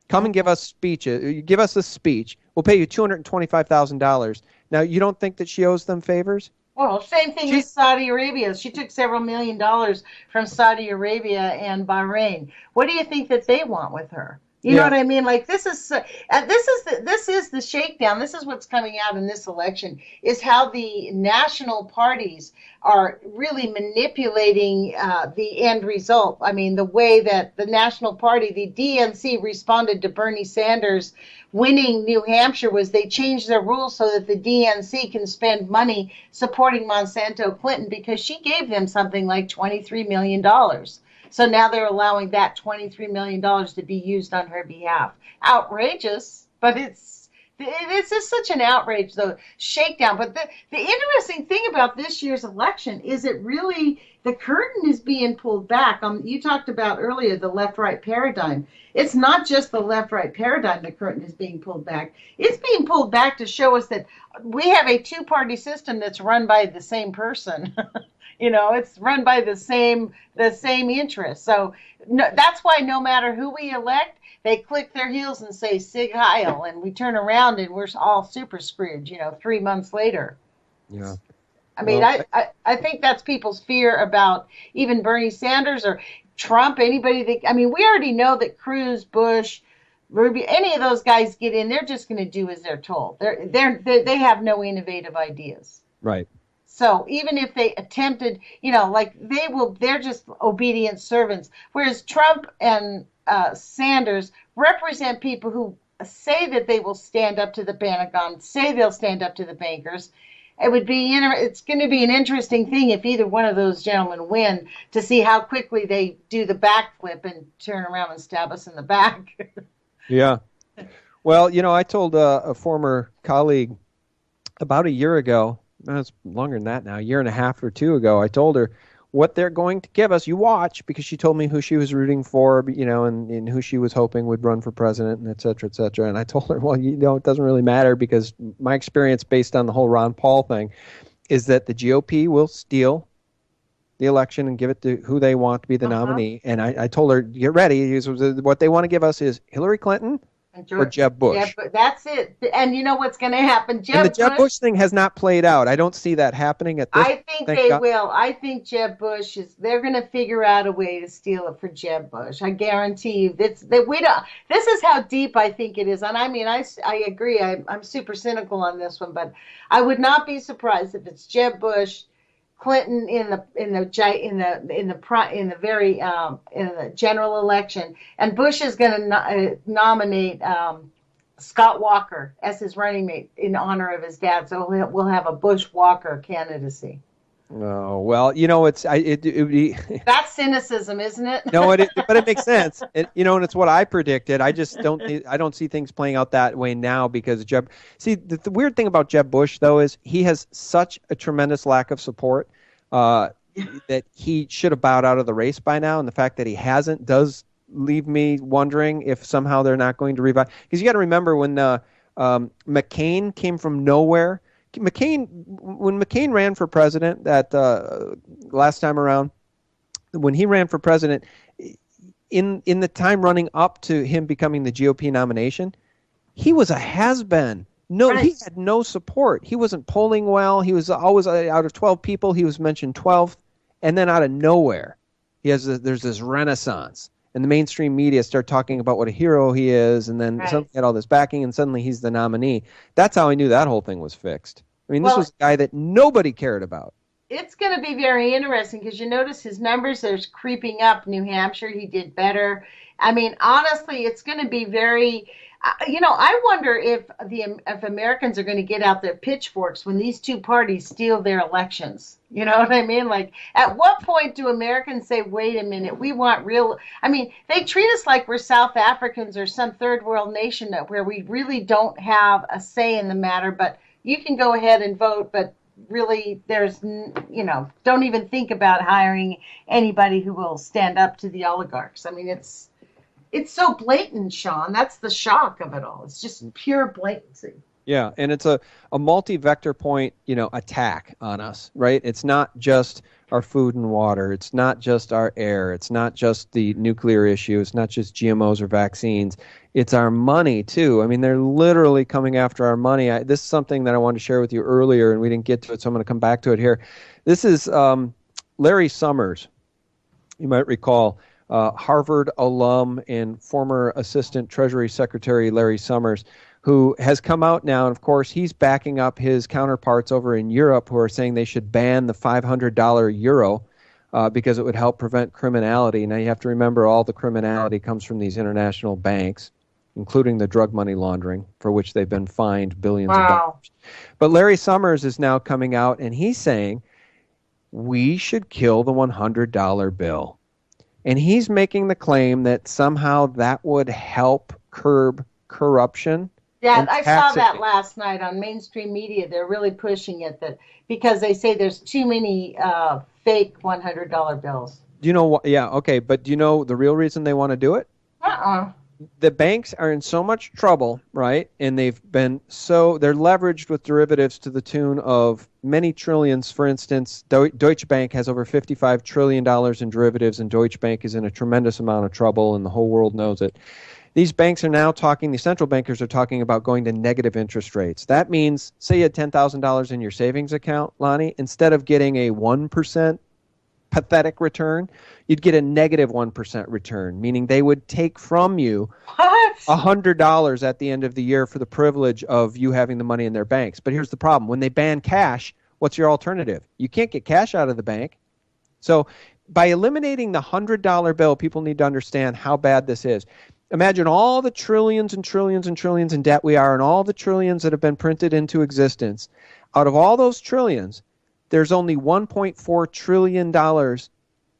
Come and give us speeches. Give us a speech. We'll pay you $225,000. Now, you don't think that she owes them favors? Well, same thing with Saudi Arabia. She took several $1 million from Saudi Arabia and Bahrain. What do you think that they want with her? You know what I mean? Like, this is the shakedown. This is what's coming out in this election, is how the national parties are really manipulating the end result. I mean, the way that the national party, the DNC, responded to Bernie Sanders winning New Hampshire was they changed their rules so that the DNC can spend money supporting Monsanto Clinton, because she gave them something like $23 million. So now they're allowing that $23 million to be used on her behalf. Outrageous, but it's just such an outrage, though, shakedown. But the interesting thing about this year's election is the curtain is being pulled back. You talked about earlier the left-right paradigm. It's not just the left-right paradigm the curtain is being pulled back. It's being pulled back to show us that we have a two-party system that's run by the same person. It's run by the same interests. So that's why no matter who we elect, they click their heels and say Sig Heil, and we turn around and we're all super screwed, 3 months later. Yeah. I mean, I think that's people's fear about even Bernie Sanders, or Trump, anybody that, I mean, we already know that Cruz, Bush, Rubio, any of those guys get in, they're just going to do as they're told. They have no innovative ideas. Right. So even if they attempted, like they're just obedient servants. Whereas Trump and Sanders represent people who say that they will stand up to the Pentagon, say they'll stand up to the bankers. It's going to be an interesting thing if either one of those gentlemen win, to see how quickly they do the backflip and turn around and stab us in the back. Yeah. Well, I told a former colleague about a year ago, it's longer than that now, a year and a half or two ago, I told her what they're going to give us. You watch, because she told me who she was rooting for, and who she was hoping would run for president, and et cetera, et cetera. And I told her, well, it doesn't really matter, because my experience based on the whole Ron Paul thing is that the GOP will steal the election and give it to who they want to be the nominee. And I told her, get ready. What they want to give us is Hillary Clinton or Jeb Bush. That's it. And you know what's going to happen? The Jeb Bush thing has not played out. I don't see that happening at this. I think they will. I think Jeb Bush they're going to figure out a way to steal it for Jeb Bush. I guarantee you. This is how deep I think it is. And I mean, I agree. I'm super cynical on this one, but I would not be surprised if it's Jeb Bush, Clinton in the general election, and Bush is going to nominate Scott Walker as his running mate in honor of his dad. So we'll have a Bush Walker candidacy. Oh, well, it would be. That's cynicism, isn't it? No, but it makes sense. And it's what I predicted. I just don't see things playing out that way now, because the weird thing about Jeb Bush, though, is he has such a tremendous lack of support that he should have bowed out of the race by now. And the fact that he hasn't does leave me wondering if somehow they're not going to revive. Because you got to remember when McCain came from nowhere. When McCain ran for president that last time around, when he ran for president, in the time running up to him becoming the GOP nomination, he was a has-been. No, right. He had no support. He wasn't polling well. He was always out of 12 people. He was mentioned 12th, and then out of nowhere, there's this renaissance, and the mainstream media start talking about what a hero he is, and then suddenly he had all this backing, and suddenly he's the nominee. That's how I knew that whole thing was fixed. I mean, this was a guy that nobody cared about. It's going to be very interesting, because you notice his numbers are creeping up. New Hampshire, he did better. I mean, honestly, it's going to be very. I wonder if Americans are going to get out their pitchforks when these two parties steal their elections. You know what I mean? Like, at what point do Americans say, wait a minute, we want real... I mean, they treat us like we're South Africans or some third world nation where we really don't have a say in the matter, but you can go ahead and vote, but really there's, don't even think about hiring anybody who will stand up to the oligarchs. I mean, it's so blatant, Sean. That's the shock of it all. It's just pure blatancy. Yeah, and it's a multi-vector point, attack on us, right? It's not just our food and water. It's not just our air. It's not just the nuclear issue. It's not just GMOs or vaccines. It's our money, too. I mean, they're literally coming after our money. This is something that I wanted to share with you earlier, and we didn't get to it, so I'm going to come back to it here. This is Larry Summers. You might recall Harvard alum and former Assistant Treasury Secretary Larry Summers, who has come out now, and of course he's backing up his counterparts over in Europe who are saying they should ban the $500 euro because it would help prevent criminality. Now you have to remember all the criminality comes from these international banks, including the drug money laundering, for which they've been fined billions of dollars. But Larry Summers is now coming out and he's saying we should kill the $100 bill. And he's making the claim that somehow that would help curb corruption. Yeah, I saw that last night on mainstream media. They're really pushing it because they say there's too many fake $100 bills. Do you know what? Yeah, okay, but do you know the real reason they want to do it? The banks are in so much trouble, right? And they're leveraged with derivatives to the tune of many trillions. For instance, Deutsche Bank has over $55 trillion in derivatives, and Deutsche Bank is in a tremendous amount of trouble, and the whole world knows it. These banks are now the central bankers are talking about going to negative interest rates. That means, say you had $10,000 in your savings account, Lonnie, instead of getting a 1% pathetic return, you'd get a negative 1% return, meaning they would take from you What? $100 at the end of the year for the privilege of you having the money in their banks. But here's the problem. When they ban cash, what's your alternative? You can't get cash out of the bank. So by eliminating the $100 bill, people need to understand how bad this is. Imagine all the trillions and trillions and trillions in debt we are and all the trillions that have been printed into existence. Out of all those trillions, there's only $1.4 trillion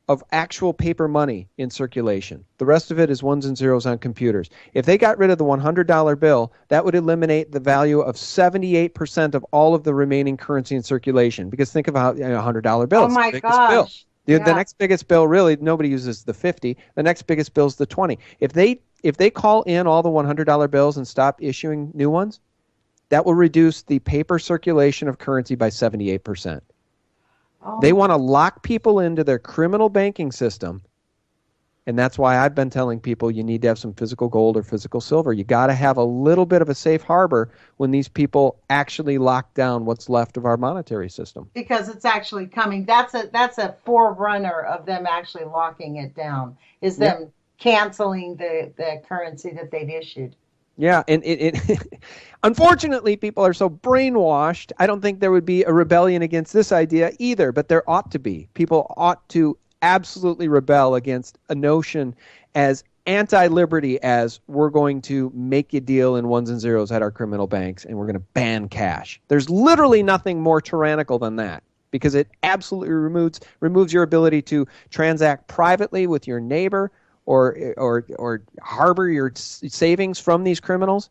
of actual paper money in circulation. The rest of it is ones and zeros on computers. If they got rid of the $100 bill, that would eliminate the value of 78% of all of the remaining currency in circulation. Because think about a $100 bill. Oh It's my the biggest bill. gosh. The next biggest bill, really, nobody uses the 50. The next biggest bill is the 20. If they call in all the $100 bills and stop issuing new ones, that will reduce the paper circulation of currency by 78%. They want to lock people into their criminal banking system, and that's why I've been telling people you need to have some physical gold or physical silver. You got to have a little bit of a safe harbor when these people actually lock down what's left of our monetary system. Because it's actually coming. That's a forerunner of them actually locking it down, is them canceling the currency that they've issued. Yeah, and it unfortunately, people are so brainwashed. I don't think there would be a rebellion against this idea either, but there ought to be. People ought to absolutely rebel against a notion as anti-liberty as we're going to make you deal in ones and zeros at our criminal banks and we're going to ban cash. There's literally nothing more tyrannical than that because it absolutely removes your ability to transact privately with your neighbor or harbor your savings from these criminals.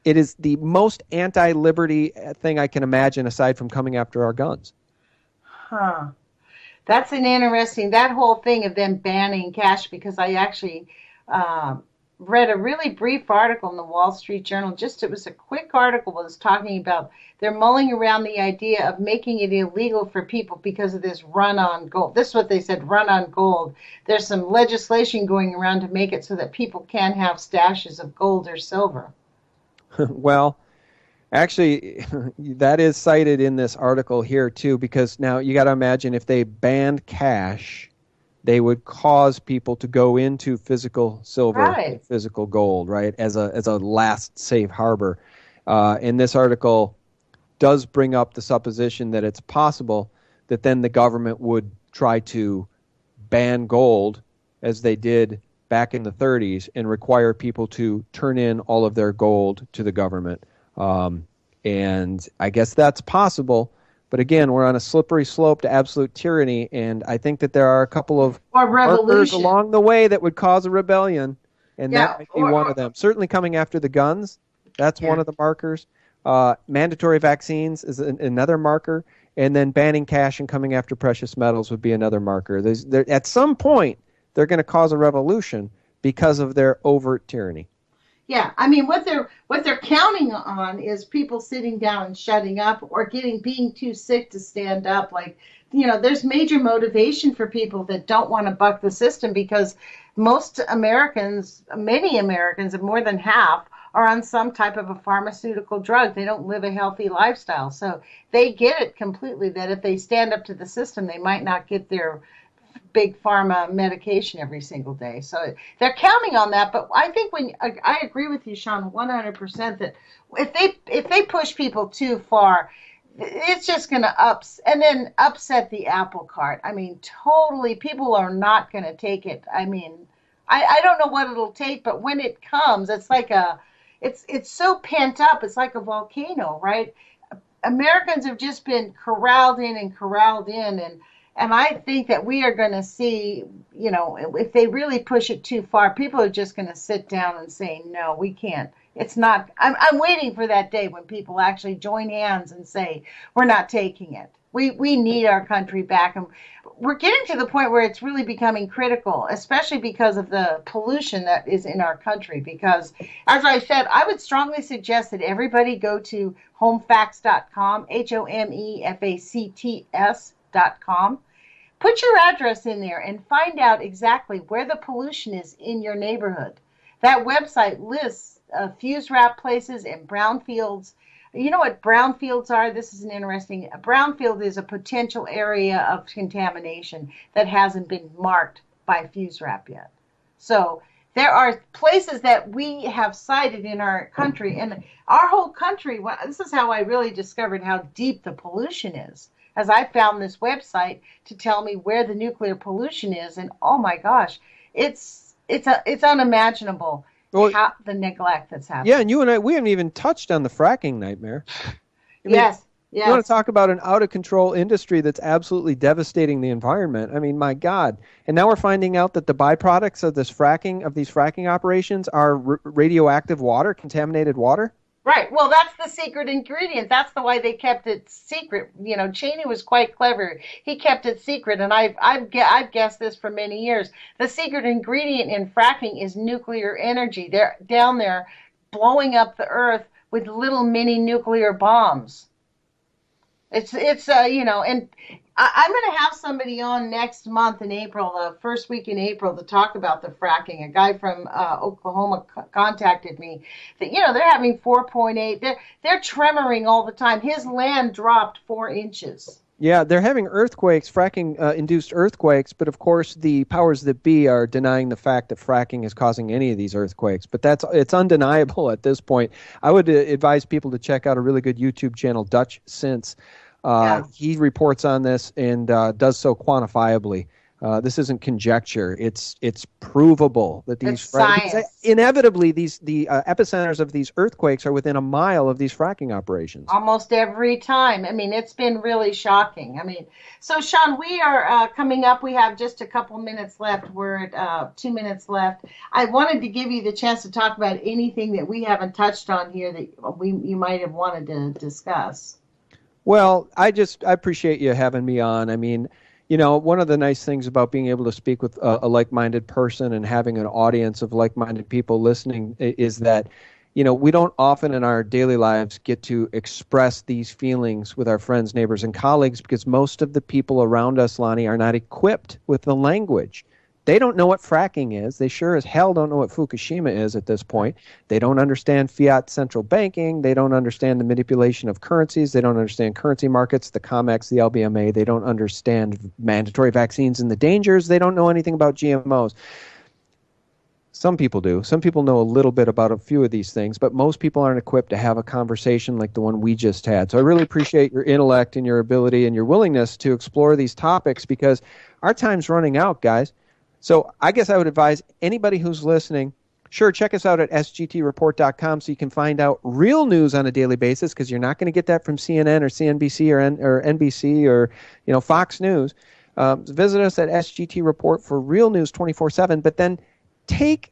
It is the most anti-liberty thing I can imagine aside from coming after our guns. Huh. That's an interesting, that whole thing of them banning cash, because I actually read a really brief article in the Wall Street Journal. It was a quick article that was talking about they're mulling around the idea of making it illegal for people because of this run on gold. This is what they said, run on gold. There's some legislation going around to make it so that people can't have stashes of gold or silver. Well, actually, that is cited in this article here, too, because now you got to imagine if they banned cash, they would cause people to go into physical silver, and physical gold, right, as a last safe harbor. And this article does bring up the supposition that it's possible that then the government would try to ban gold, as they did back in the 30s, and require people to turn in all of their gold to the government. And I guess that's possible. But again, we're on a slippery slope to absolute tyranny, and I think that there are a couple of markers along the way that would cause a rebellion, and that might be one of them. Certainly coming after the guns, that's one of the markers. Mandatory vaccines is another marker, and then banning cash and coming after precious metals would be another marker. At some point, they're going to cause a revolution because of their overt tyranny. Yeah, I mean, what they're counting on is people sitting down and shutting up, or being too sick to stand up. Like, there's major motivation for people that don't want to buck the system, because many Americans, and more than half, are on some type of a pharmaceutical drug. They don't live a healthy lifestyle, so they get it completely that if they stand up to the system, they might not get their big pharma medication every single day. So they're counting on that. But I think I agree with you, Sean, 100%, that if they push people too far, it's just going to upset the apple cart. I mean, totally, people are not going to take it. I mean, I don't know what it'll take, but when it comes, it's like it's so pent up. It's like a volcano, right? Americans have just been corralled in, and I think that we are going to see, if they really push it too far, people are just going to sit down and say, no, we can't. It's not. I'm waiting for that day when people actually join hands and say, we're not taking it. We need our country back. And we're getting to the point where it's really becoming critical, especially because of the pollution that is in our country. Because, as I said, I would strongly suggest that everybody go to homefacts.com, HOMEFACTS.com. Put your address in there and find out exactly where the pollution is in your neighborhood. That website lists fuse wrap places and brownfields You know what brownfields are? This is an interesting. A brownfield is a potential area of contamination that hasn't been marked by fuse wrap yet. So there are places that we have cited in our country, and our whole country. This is how I really discovered how deep the pollution is, as I found this website to tell me where the nuclear pollution is, and oh my gosh, it's unimaginable. Well, the neglect that's happening. Yeah, and you and I, we haven't even touched on the fracking nightmare. Yes. You want to talk about an out-of-control industry that's absolutely devastating the environment. I mean, my God. And now we're finding out that the byproducts of these fracking operations are radioactive water, contaminated water. Right. Well, that's the secret ingredient. That's the why they kept it secret. You know, Cheney was quite clever. He kept it secret, and I've guessed this for many years. The secret ingredient in fracking is nuclear energy. They're down there blowing up the earth with little mini nuclear bombs. It's and I'm going to have somebody on next month in April, the first week in April, to talk about the fracking. A guy from Oklahoma contacted me that, they're having 4.8. They're tremoring all the time. His land dropped 4 inches. Yeah, they're having earthquakes, fracking-induced earthquakes, but of course the powers that be are denying the fact that fracking is causing any of these earthquakes. But it's undeniable at this point. I would advise people to check out a really good YouTube channel, Dutch Since. He reports on this and does so quantifiably. This isn't conjecture; it's provable that these inevitably the epicenters of these earthquakes are within a mile of these fracking operations. Almost every time. I mean, it's been really shocking. I mean, so Sean, we are coming up. We have just a couple minutes left. We're at 2 minutes left. I wanted to give you the chance to talk about anything that we haven't touched on here that you might have wanted to discuss. Well, I appreciate you having me on. I mean, one of the nice things about being able to speak with a like-minded person and having an audience of like-minded people listening is that, we don't often in our daily lives get to express these feelings with our friends, neighbors, and colleagues because most of the people around us, Lonnie, are not equipped with the language. They don't know what fracking is. They sure as hell don't know what Fukushima is at this point. They don't understand fiat central banking. They don't understand the manipulation of currencies. They don't understand currency markets, the COMEX, the LBMA. They don't understand mandatory vaccines and the dangers. They don't know anything about GMOs. Some people do. Some people know a little bit about a few of these things, but most people aren't equipped to have a conversation like the one we just had. So I really appreciate your intellect and your ability and your willingness to explore these topics because our time's running out, guys. So I guess I would advise anybody who's listening, sure, check us out at sgtreport.com so you can find out real news on a daily basis because you're not going to get that from CNN or CNBC or NBC or Fox News. Visit us at SGT Report for real news 24/7, but then take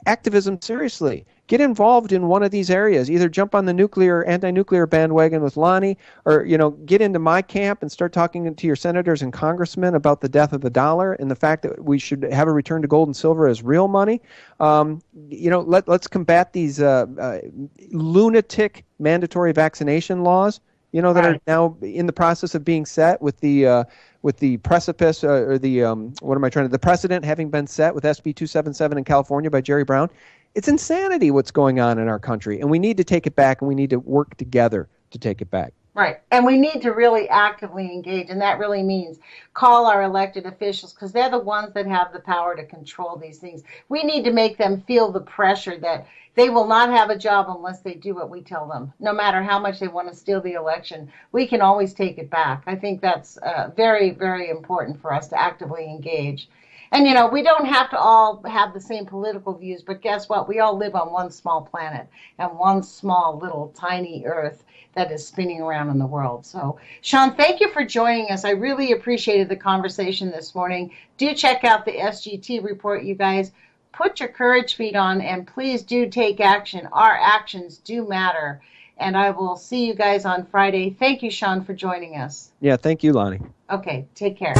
activism seriously. Get involved in one of these areas. Either jump on the nuclear, anti-nuclear bandwagon with Lonnie, or get into my camp and start talking to your senators and congressmen about the death of the dollar and the fact that we should have a return to gold and silver as real money. Let's combat these lunatic mandatory vaccination laws. That are now in the process of being set with the precipice or the precedent having been set with SB 277 in California by Jerry Brown. It's insanity what's going on in our country, and we need to take it back, and we need to work together to take it back. Right, and we need to really actively engage, and that really means call our elected officials because they're the ones that have the power to control these things. We need to make them feel the pressure that they will not have a job unless they do what we tell them. No matter how much they want to steal the election, we can always take it back. I think that's very, very important for us to actively engage. And, we don't have to all have the same political views, but guess what? We all live on one small planet and one small little tiny earth that is spinning around in the world. So, Sean, thank you for joining us. I really appreciated the conversation this morning. Do check out the SGT report, you guys. Put your courage feet on and please do take action. Our actions do matter. And I will see you guys on Friday. Thank you, Sean, for joining us. Yeah, thank you, Lonnie. Okay, take care.